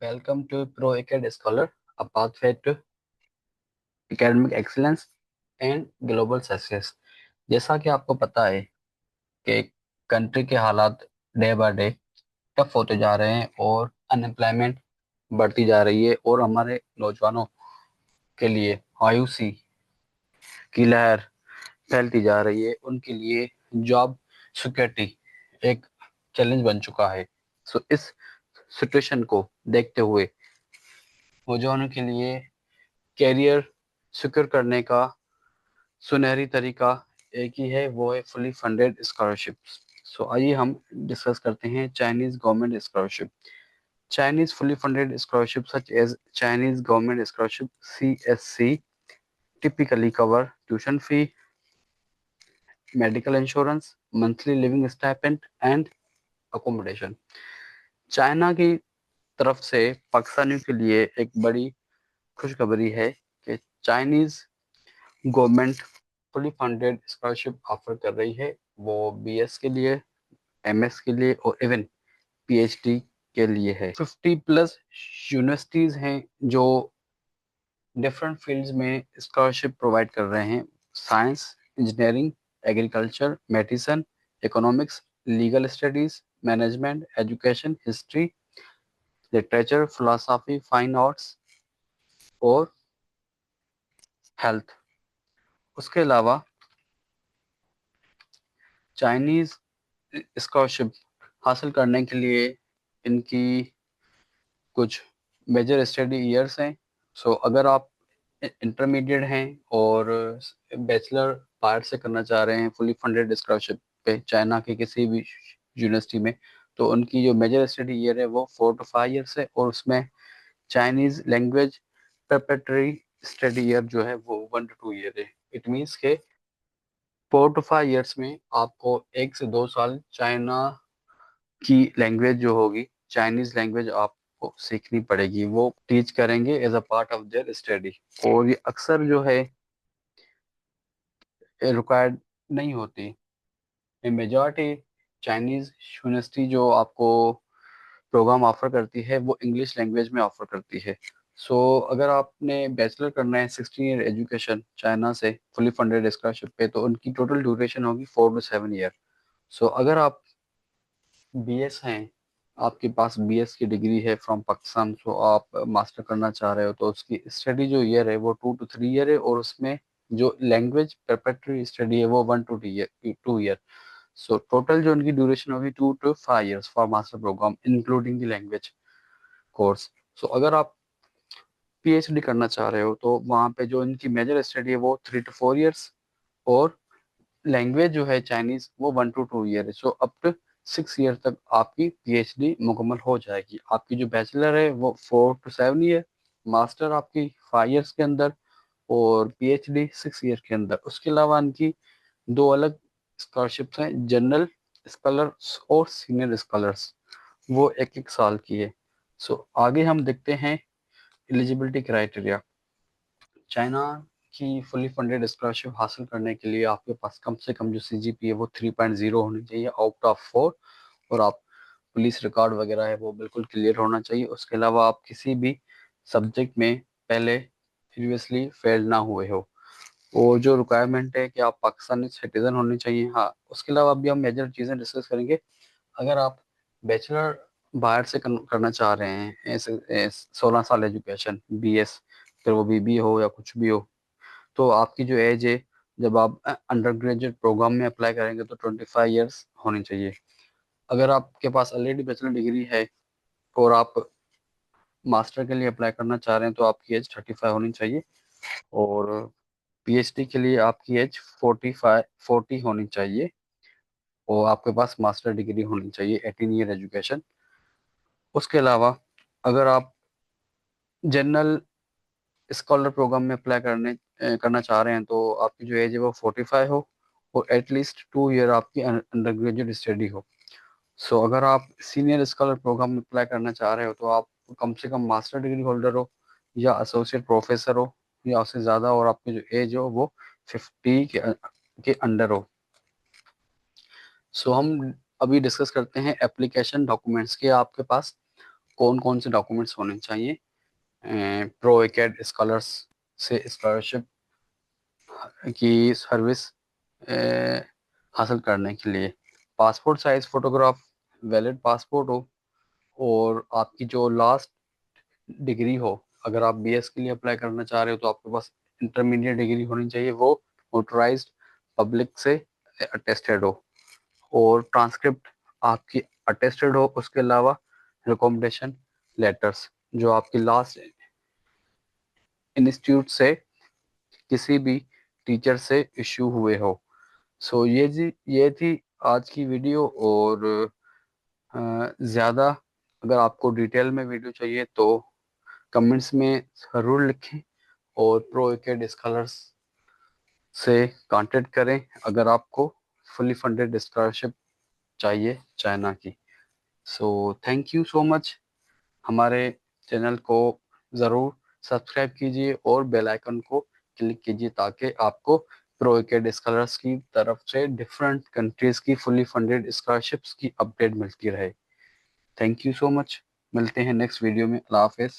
Welcome to ProAcad Scholar, a pathway to academic excellence and global success। जैसा कि आपको पता है कि कंट्री के हालात डे बाय डे टफ होते जा रहे हैं और अनएम्प्लॉयमेंट बढ़ती जा रही है और हमारे नौजवानों के लिए आयुषी की लहर फैलती जा रही है। उनके लिए जॉब सिक्योरिटी एक चैलेंज बन चुका है। इस सिचुएशन को देखते हुए नौजवानों के लिए कैरियर सिक्योर करने का सुनहरी तरीका एक ही है, वो है फुली फंडेड स्कॉलरशिप। आइए हम डिस्कस करते हैं Chinese government scholarship. Chinese fully funded scholarship such as Chinese government scholarship CSC typically cover tuition fee, medical insurance, monthly living stipend and accommodation। China की तरफ से पाकिस्तानियों के लिए एक बड़ी खुशखबरी है कि Chinese government fully funded scholarship offer कर रही है। वो BS के लिए, MS के लिए और इवन PhD के लिए है। 50+ यूनिवर्सिटीज हैं जो डिफरेंट फील्ड्स में स्कॉलरशिप प्रोवाइड कर रहे हैं। Science, engineering, agriculture, medicine, economics, legal studies, management, education, history, literature, philosophy, fine arts और हेल्थ। उसके अलावा चाइनीज स्कॉलरशिप हासिल करने के लिए इनकी कुछ मेजर स्टडी ईयर्स हैं। अगर आप इंटरमीडिएट हैं और बैचलर बाहर से करना चाह रहे हैं फुली फंडेड स्कॉलरशिप पे चाइना के किसी भी यूनिवर्सिटी में, तो उनकी जो मेजर स्टडी ईयर है वो 4 to 5 ईयर्स है और उसमें Chinese language preparatory study year जो है वो 1 to 2 ईयर है। इट मीन्स के 4 to 5 ईयर्स में आपको 1 से 2 साल चाइना की लैंग्वेज जो होगी, चाइनीज लैंग्वेज आपको सीखनी पड़ेगी। वो टीच करेंगे as a part of their study और ये अक्सर जो है रिक्वायर्ड नहीं होती। मेजॉरिटी चाइनीज यूनिवर्सिटी जो आपको प्रोग्राम ऑफर करती है वो इंग्लिश लैंग्वेज में ऑफर करती है। अगर आपने बैचलर करना है 16 ईयर एजुकेशन चाइना से फुली फंडेड स्कॉलरशिप पे, तो उनकी टोटल ड्यूरेशन होगी 4 to 7 ईयर। अगर आप BS हैं, आपके पास BS की डिग्री है फ्रॉम पाकिस्तान, आप मास्टर करना चाह रहे हो, तो उसकी स्टडी जो ईयर है वो 2 to 3 ईयर है और उसमें जो लैंग्वेज प्रिपरेटरी स्टडी है वो 1 to 2 ईयर। टोटल जो उनकी ड्यूरेशन होगी 2 to 5 years for master program including the language course. अगर आप PhD करना चाह रहे हो तो वहाँ पे जो इनकी मेजर स्टडी है वो 3 to 4 ईयर्स और लैंग्वेज जो है चाइनीज वो 1 to 2 ईयर है। अप टू 6 ईयर तक आपकी PhD मुकम्मल हो जाएगी। आपकी जो बैचलर है वो 4 to 7 ईयर, मास्टर आपकी 5 ईयर्स के अंदर और PhD 6 ईयर के अंदर। उसके अलावा इनकी दो अलग स्कॉलरशिप्स हैं, जनरल स्कॉलर्स और सीनियर स्कॉलर्स, वो 1-1 साल की है। आगे हम देखते हैं एलिजिबिलिटी क्राइटेरिया। चाइना की फुली फंडेड स्कॉलरशिप हासिल करने के लिए आपके पास कम से कम जो CGPA है वो 3.0 होनी चाहिए आउट ऑफ 4, और आप पुलिस रिकॉर्ड वगैरह है वो बिल्कुल क्लियर होना चाहिए। उसके अलावा आप किसी भी सब्जेक्ट में पहले प्रीवियसली फेल ना हुए हो। और जो रिक्वायरमेंट है कि आप पाकिस्तानी सिटीजन होने चाहिए। हाँ, उसके अलावा अभी हम मेजर चीज़ें डिस्कस करेंगे। अगर आप बैचलर बाहर से करना चाह रहे हैं, ऐसे 16 साल एजुकेशन BS, फिर वो BBA हो या कुछ भी हो, तो आपकी जो एज है जब आप अंडर ग्रेजुएट प्रोग्राम में अप्लाई करेंगे तो 25 ईयर्स होनी चाहिए। अगर आपके पास ऑलरेडी बैचलर डिग्री है और आप मास्टर के लिए अप्लाई करना चाह रहे हैं तो आपकी एज 35 होनी चाहिए और PhD के लिए आपकी एज 40 होनी चाहिए और आपके पास मास्टर डिग्री होनी चाहिए, 18 ईयर एजुकेशन। उसके अलावा अगर आप जनरल स्कॉलर प्रोग्राम में अप्लाई करना चाह रहे हैं तो आपकी जो एज है वो 45 हो और एटलीस्ट 2 ईयर आपकी अंडर ग्रेजुएट स्टडी हो। अगर आप सीनियर स्कॉलर प्रोग्राम में अप्लाई करना चाह रहे हो तो आप कम से कम मास्टर डिग्री होल्डर हो या एसोसिएट प्रोफेसर हो या उससे ज़्यादा, और आपकी जो एज हो वो 50 के अंडर हो। हम अभी डिस्कस करते हैं एप्लीकेशन डॉक्यूमेंट्स के। आपके पास कौन कौन से डॉक्यूमेंट्स होने चाहिए प्रो एकेड स्कॉलर्स से स्कॉलरशिप की सर्विस हासिल करने के लिए। Passport size photograph, valid passport हो, और आपकी जो लास्ट डिग्री हो। अगर आप बीएस के लिए अप्लाई करना चाह रहे हो तो आपके पास इंटरमीडिएट डिग्री होनी चाहिए, वो ऑथराइज्ड पब्लिक से अटेस्टेड हो, और ट्रांसक्रिप्ट आपकी अटेस्टेड हो। उसके अलावा रिकमेंडेशन लेटर्स जो आपकी लास्ट इंस्टीट्यूट से किसी भी टीचर से इशू हुए हो। सो ये थी आज की वीडियो। और ज़्यादा अगर आपको डिटेल में वीडियो चाहिए तो कमेंट्स में ज़रूर लिखें, और प्रो एकेड स्कॉलर्स से कांटेक्ट करें अगर आपको फुली फंडेड स्कॉलरशिप चाहिए चाइना की। So thank you so much. हमारे चैनल को ज़रूर सब्सक्राइब कीजिए और बेल आइकन को क्लिक कीजिए ताकि आपको प्रो एकेड स्कॉलर्स की तरफ से डिफरेंट कंट्रीज़ की फुली फंडेड स्कॉलरशिप्स की अपडेट मिलती रहे। Thank you so much. मिलते हैं नेक्स्ट वीडियो में। अल्लाह हाफिज़।